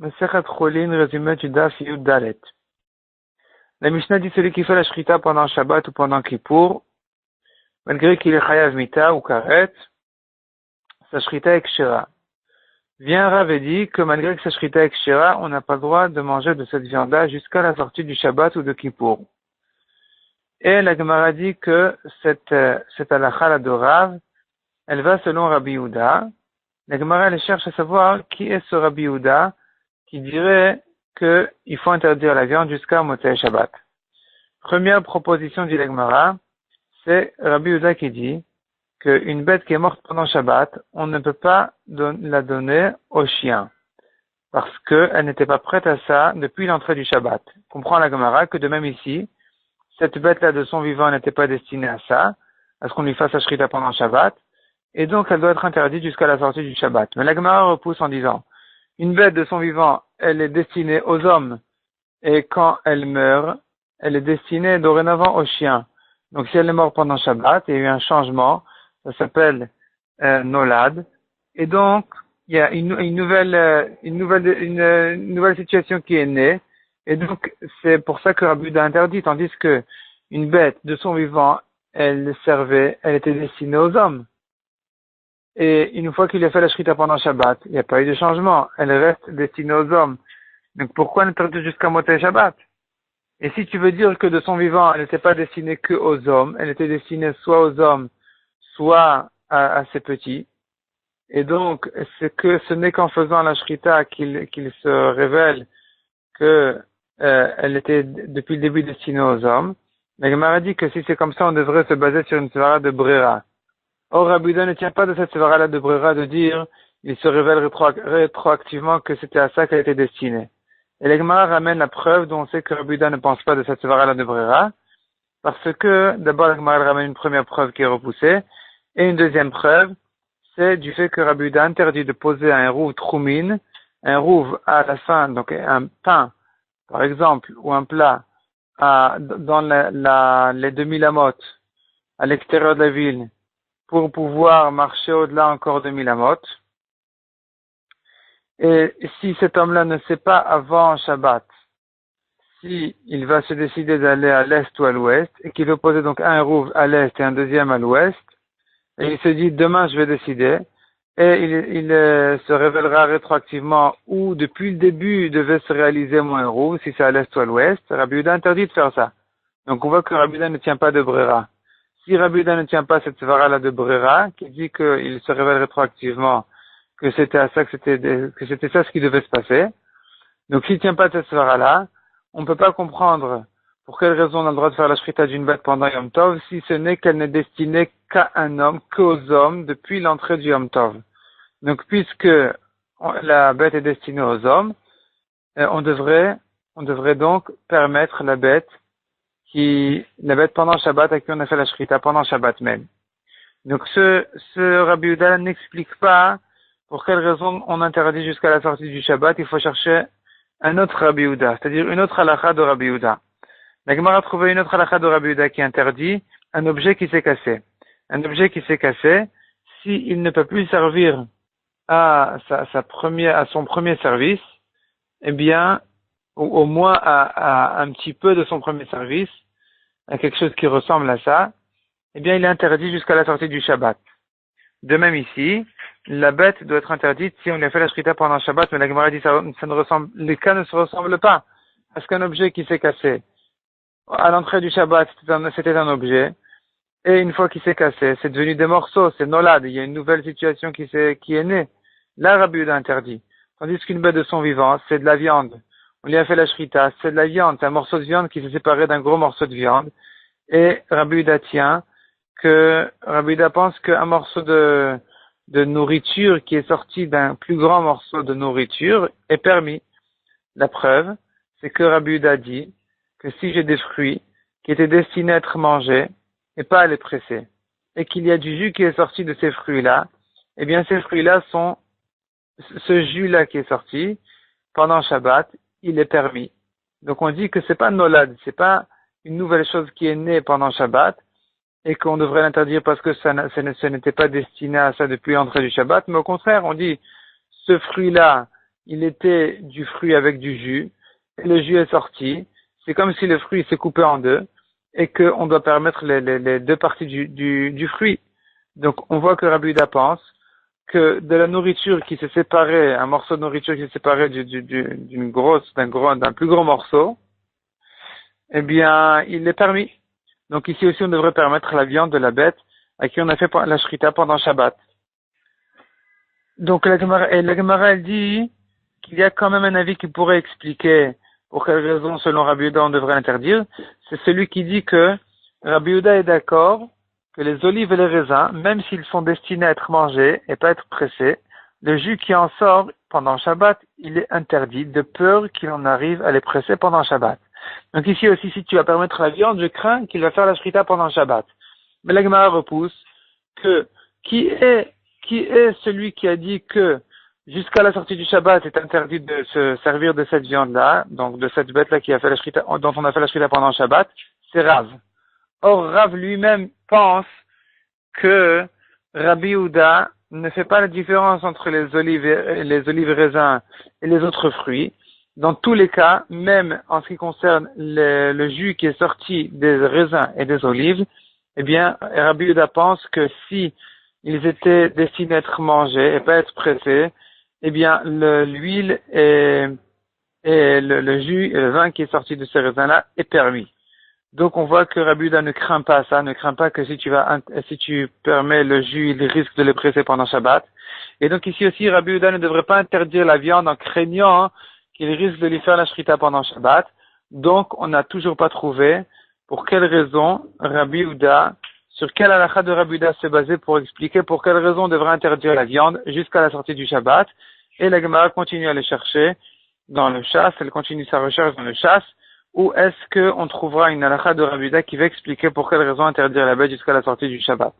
Masechet Cholin, résumé du Daf Yud Dalet. La Mishnah dit celui qui fait la shrita pendant Shabbat ou pendant Kippour, malgré qu'il est chayav mita ou karet, sa shrita est kshera. Vient Rav et dit que malgré que sa shrita est kshera, on n'a pas le droit de manger de cette viande-là jusqu'à la sortie du Shabbat ou de Kippour. Et la Gemara dit que cette halakha de Rav, elle va selon Rabbi Yehuda. La Gemara elle cherche à savoir qui est ce Rabbi Yehuda qui dirait qu'il faut interdire la viande jusqu'à Motzei Shabbat. Première proposition du Gemara, c'est Rabbi Yehuda qui dit qu'une bête qui est morte pendant Shabbat, on ne peut pas la donner au chien, parce qu'elle n'était pas prête à ça depuis l'entrée du Shabbat. Comprend la Gemara que de même ici, cette bête-là de son vivant n'était pas destinée à ça, à ce qu'on lui fasse la shrita pendant Shabbat, et donc elle doit être interdite jusqu'à la sortie du Shabbat. Mais la Gemara repousse en disant, une bête de son vivant, elle est destinée aux hommes, et quand elle meurt, elle est destinée dorénavant aux chiens. Donc si elle est morte pendant Shabbat, il y a eu un changement, ça s'appelle nolad, et donc il y a une nouvelle situation qui est née, et donc c'est pour ça que Rabbi Yehuda interdit, tandis que une bête de son vivant, elle était destinée aux hommes. Et une fois qu'il a fait la shrita pendant Shabbat, il n'y a pas eu de changement, elle reste destinée aux hommes. Donc pourquoi l'interdire jusqu'à Motzei Shabbat? Et si tu veux dire que de son vivant, elle n'était pas destinée que aux hommes, elle était destinée soit aux hommes, soit à ses petits, et donc ce n'est qu'en faisant la shrita qu'il se révèle que elle était depuis le début destinée aux hommes. La Gemara dit que si c'est comme ça, on devrait se baser sur une svara de Brera. Or, Rabbi Yehuda ne tient pas de cette svara-là de Brera de dire, il se révèle rétroactivement que c'était à ça qu'elle était destinée. Et la Gemara ramène la preuve dont on sait que Rabbi Yehuda ne pense pas de cette svara-là de Brera, parce que, d'abord, la Gemara ramène une première preuve qui est repoussée, et une deuxième preuve, c'est du fait que Rabbi Yehuda interdit de poser un rouv troumine, un rouv à la fin, donc un pain, par exemple, ou un plat, dans les 2000 amotes, à l'extérieur de la ville, pour pouvoir marcher au-delà encore de 1000 amotes. Et si cet homme-là ne sait pas avant Shabbat, si il va se décider d'aller à l'est ou à l'ouest, et qu'il veut poser donc un rouv à l'est et un deuxième à l'ouest, et il se dit demain je vais décider, et il se révélera rétroactivement où depuis le début devait se réaliser mon rouv, si c'est à l'est ou à l'ouest, Rabbi Yehuda interdit de faire ça. Donc on voit que Rabbi Yehuda ne tient pas de Brera. Si Rabbi Yehuda ne tient pas cette svara-là de Brera, qui dit qu'il se révèle rétroactivement que c'était à ça que c'était ça ce qui devait se passer, donc s'il ne tient pas de cette svara-là, on ne peut pas comprendre pour quelle raison on a le droit de faire la shrita d'une bête pendant Yom Tov, si ce n'est qu'elle n'est destinée qu'à un homme, qu'aux hommes, depuis l'entrée du Yom Tov. Donc puisque la bête est destinée aux hommes, on devrait donc permettre la bête pendant Shabbat, à qui on a fait la shrita pendant Shabbat même. Donc ce Rabbi Yehuda n'explique pas pour quelle raison on interdit jusqu'à la sortie du Shabbat, il faut chercher un autre Rabbi Yehuda, c'est-à-dire une autre halakha de Rabbi Yehuda. La Gemara a trouvé une autre halakha de Rabbi Yehuda qui interdit un objet qui s'est cassé. Un objet qui s'est cassé, s'il ne peut plus servir à son premier service, eh bien, ou au moins à un petit peu de son premier service, à quelque chose qui ressemble à ça, eh bien, il est interdit jusqu'à la sortie du Shabbat. De même ici, la bête doit être interdite si on lui a fait la shrita pendant Shabbat, mais la Gemara dit les cas ne se ressemblent pas. Parce qu'un objet qui s'est cassé, à l'entrée du Shabbat, c'était un objet, et une fois qu'il s'est cassé, c'est devenu des morceaux, c'est nolad, il y a une nouvelle situation qui est née. Là, Rabbi Yehuda interdit. Tandis qu'une bête de son vivant, c'est de la viande. On lui a fait la shrita, c'est de la viande, c'est un morceau de viande qui s'est séparé d'un gros morceau de viande. Et Rabbi Yehuda pense qu'un morceau de nourriture qui est sorti d'un plus grand morceau de nourriture est permis. La preuve, c'est que Rabbi Yehuda dit que si j'ai des fruits qui étaient destinés à être mangés et pas à les presser, et qu'il y a du jus qui est sorti de ces fruits-là, eh bien ces fruits-là ce jus-là qui est sorti pendant Shabbat, il est permis. Donc on dit que c'est pas nolad, c'est pas une nouvelle chose qui est née pendant Shabbat et qu'on devrait l'interdire parce que ce n'était pas destiné à ça depuis l'entrée du Shabbat, mais au contraire, on dit ce fruit-là il était du fruit avec du jus, et le jus est sorti. C'est comme si le fruit s'est coupé en deux, et qu'on doit permettre les deux parties du fruit. Donc, on voit que Rabbi Yehuda pense que de la nourriture qui s'est séparée, un morceau de nourriture qui s'est séparé d'un plus gros morceau, eh bien, il est permis. Donc ici aussi, on devrait permettre la viande de la bête à qui on a fait la shrita pendant Shabbat. Donc la Gemara, elle dit qu'il y a quand même un avis qui pourrait expliquer pour quelle raison, selon Rabbi Yehuda, on devrait l'interdire. C'est celui qui dit que Rabbi Yehuda est d'accord que les olives et les raisins, même s'ils sont destinés à être mangés et pas être pressés, le jus qui en sort pendant Shabbat, il est interdit de peur qu'il en arrive à les presser pendant Shabbat. Donc ici aussi, si tu vas permettre la viande, je crains qu'il va faire la shrita pendant Shabbat. Mais la Gemara repousse que qui est celui qui a dit que jusqu'à la sortie du Shabbat, c'est interdit de se servir de cette viande-là, donc de cette bête-là qui a fait la shrita, dont on a fait la shrita pendant Shabbat, c'est Rav. Or, Rav lui-même pense que Rabbi Yehuda ne fait pas la différence entre les olives raisins et les autres fruits. Dans tous les cas, même en ce qui concerne le jus qui est sorti des raisins et des olives, eh bien, Rabbi Yehuda pense que si ils étaient destinés à être mangés et pas être pressés, eh bien, l'huile et le jus et le vin qui est sorti de ces raisins-là est permis. Donc, on voit que Rabbi Yehuda ne craint pas ça, ne craint pas que si tu permets le jus, il risque de le presser pendant Shabbat. Et donc, ici aussi, Rabbi Yehuda ne devrait pas interdire la viande en craignant qu'il risque de lui faire la shrita pendant Shabbat. Donc, on n'a toujours pas trouvé pour quelle raison Rabbi Yehuda, sur quelle halakha de Rabbi Yehuda se baser pour expliquer pour quelle raison on devrait interdire la viande jusqu'à la sortie du Shabbat. Et la Gemara continue à le chercher dans le chasse, elle continue sa recherche dans le chasse. Ou est-ce qu'on trouvera une halakha de Rabbi Yehuda qui va expliquer pour quelle raison interdire la bête jusqu'à la sortie du Shabbat?